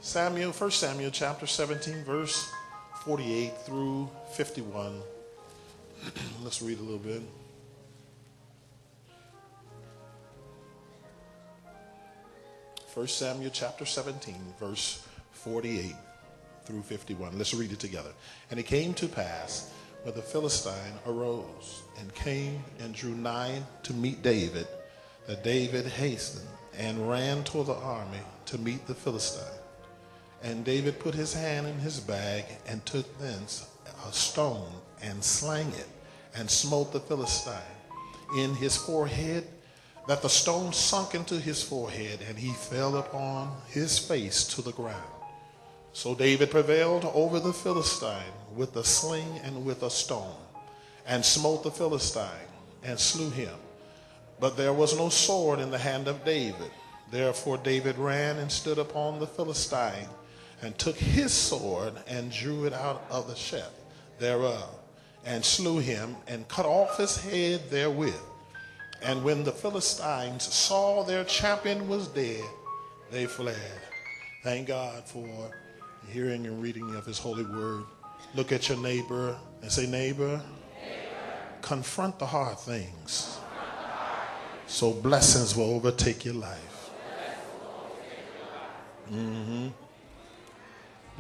1 Samuel chapter 17, verse 48 through 51. Let's read a little bit. First Samuel chapter 17, verse 48 through 51. Let's read it together. And it came to pass when the Philistine arose and came and drew nigh to meet David, that David hastened and ran toward the army to meet the Philistine. And David put his hand in his bag and took thence a stone and slang it and smote the Philistine in his forehead, that the stone sunk into his forehead, and he fell upon his face to the ground. So David prevailed over the Philistine with a sling and with a stone, and smote the Philistine and slew him. But there was no sword in the hand of David. Therefore David ran and stood upon the Philistine, and took his sword and drew it out of the sheath thereof, and slew him, and cut off his head therewith. And when the Philistines saw their champion was dead, they fled. Thank God for hearing and reading of his holy word. Look at your neighbor and say, neighbor, confront the hard things, so blessings will overtake your life.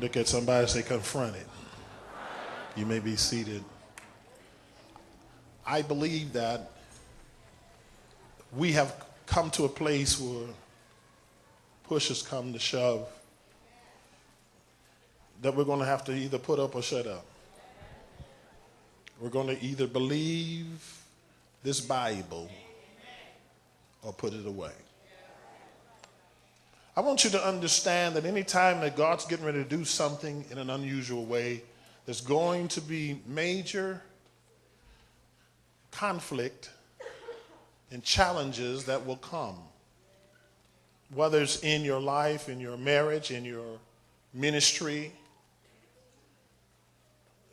Look at somebody and say, confront it. You may be seated. I believe that we have come to a place where push has come to shove, that we're going to have to either put up or shut up. We're going to either believe this Bible or put it away. I want you to understand that any time that God's getting ready to do something in an unusual way, there's going to be major conflict and challenges that will come. Whether it's in your life, in your marriage, in your ministry,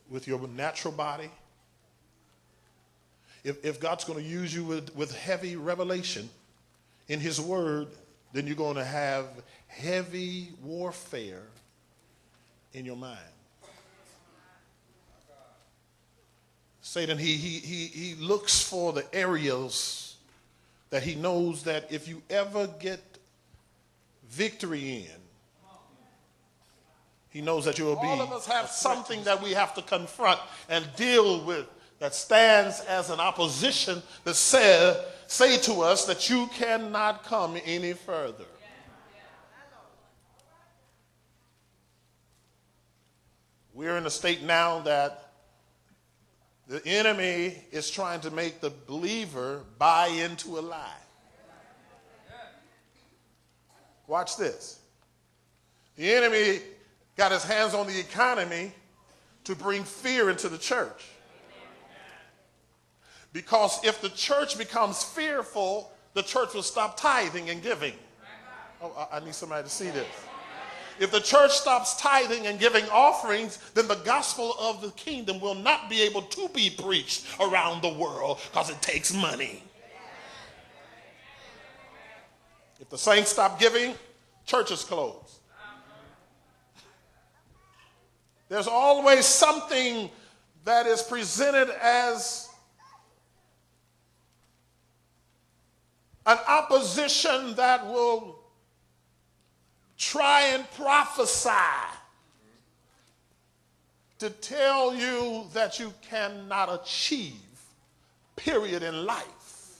with your natural body. If God's going to use you with heavy revelation in his word, then you're going to have heavy warfare in your mind. Satan, he looks for the areas that he knows that if you ever get victory in, he knows that you will be. All of us have something that we have to confront and deal with that stands as an opposition that say to us that you cannot come any further. We're in a state now that the enemy is trying to make the believer buy into a lie. Watch this. The enemy got his hands on the economy to bring fear into the church. Because if the church becomes fearful, the church will stop tithing and giving. Oh, I need somebody to see this. If the church stops tithing and giving offerings, then the gospel of the kingdom will not be able to be preached around the world because it takes money. If the saints stop giving, churches close. There's always something that is presented as an opposition that will try and prophesy to tell you that you cannot achieve, period, in life.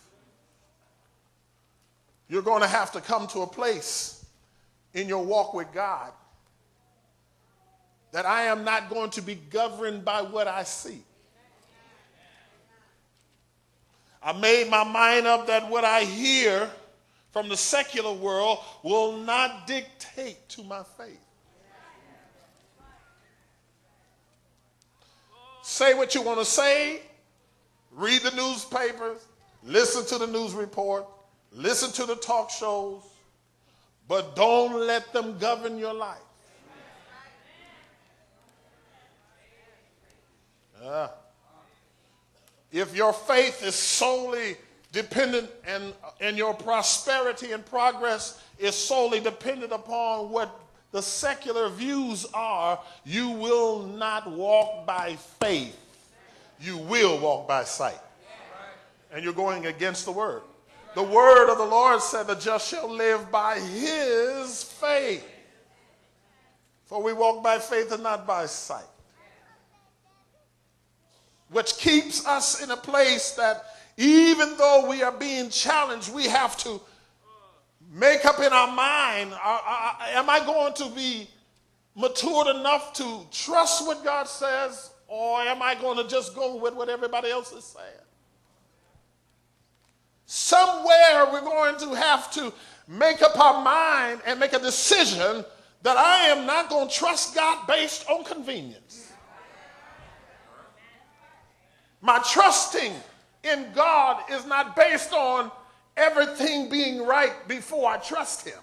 You're going to have to come to a place in your walk with God that I am not going to be governed by what I see. I made my mind up that what I hear from the secular world will not dictate to my faith. Say what you want to say, read the newspapers, listen to the news report, listen to the talk shows, but don't let them govern your life. If your faith is solely dependent and your prosperity and progress is solely dependent upon what The secular views are you will not walk by faith. You will walk by sight. And you're going against the word. The word of the Lord said the just shall live by his faith. For we walk by faith and not by sight. Which keeps us in a place that even though we are being challenged, we have to make up in our mind, am I going to be matured enough to trust what God says, or am I going to just go with what everybody else is saying? Somewhere we're going to have to make up our mind and make a decision that I am not going to trust God based on convenience. My trusting in God is not based on everything being right before I trust him.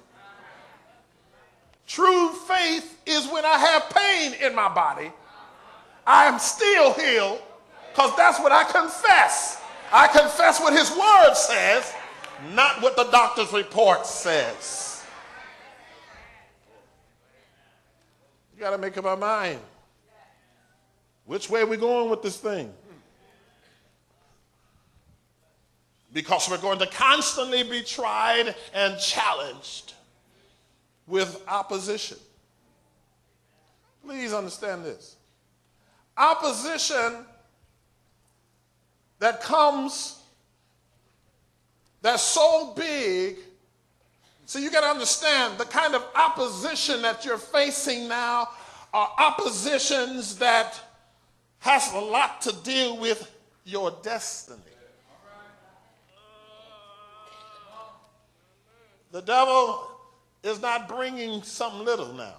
True faith is when I have pain in my body, I am still healed, because that's what I confess. I confess what his word says, not what the doctor's report says. You got to make up our mind. Which way are we going with this thing? Because we're going to constantly be tried and challenged with opposition. Please understand this. Opposition that comes, that's so big. So you got to understand the kind of opposition that you're facing now are oppositions that has a lot to deal with your destiny. The devil is not bringing something little now.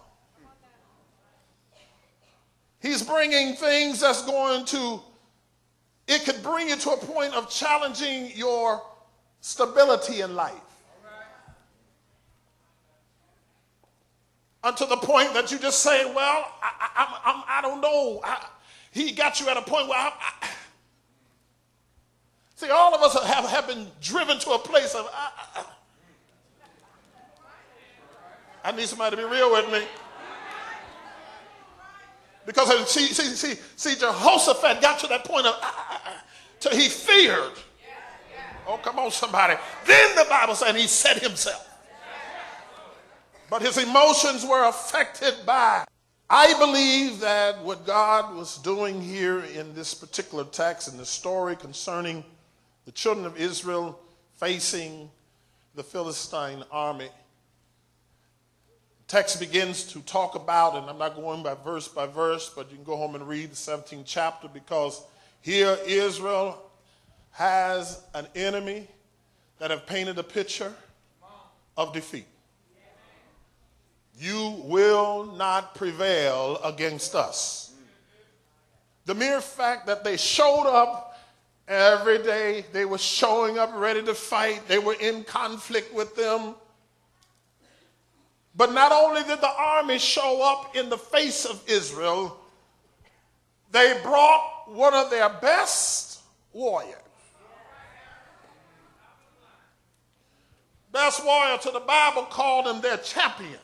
He's bringing things that's going to, it could bring you to a point of challenging your stability in life. Unto the point that you just say, well, I don't know. He got you at a point where see, all of us have been driven to a place of, I need somebody to be real with me. Because see, Jehoshaphat got to that point of, till he feared. Oh, come on, somebody. Then the Bible said he set himself. But his emotions were affected by. I believe that what God was doing here in this particular text, in the story concerning the children of Israel facing the Philistine army, text begins to talk about, and I'm not going by verse, but you can go home and read the 17th chapter, because here Israel has an enemy that have painted a picture of defeat. You will not prevail against us. The mere fact that they showed up every day, they were showing up ready to fight, they were in conflict with them. But not only did the army show up in the face of Israel, they brought one of their best warriors. Best warrior to the Bible called him their champion.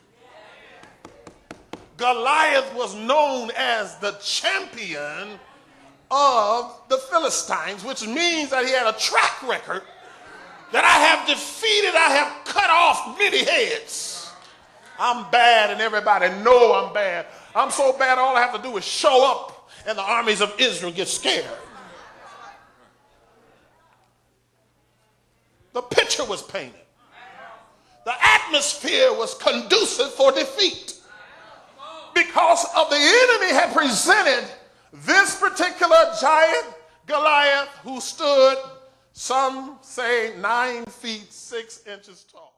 Goliath was known as the champion of the Philistines, which means that he had a track record that I have defeated, I have cut off many heads. I'm bad and everybody know I'm bad. I'm so bad all I have to do is show up and the armies of Israel get scared. The picture was painted. The atmosphere was conducive for defeat. Because of the enemy had presented this particular giant, Goliath, who stood, some say 9 feet 6 inches tall.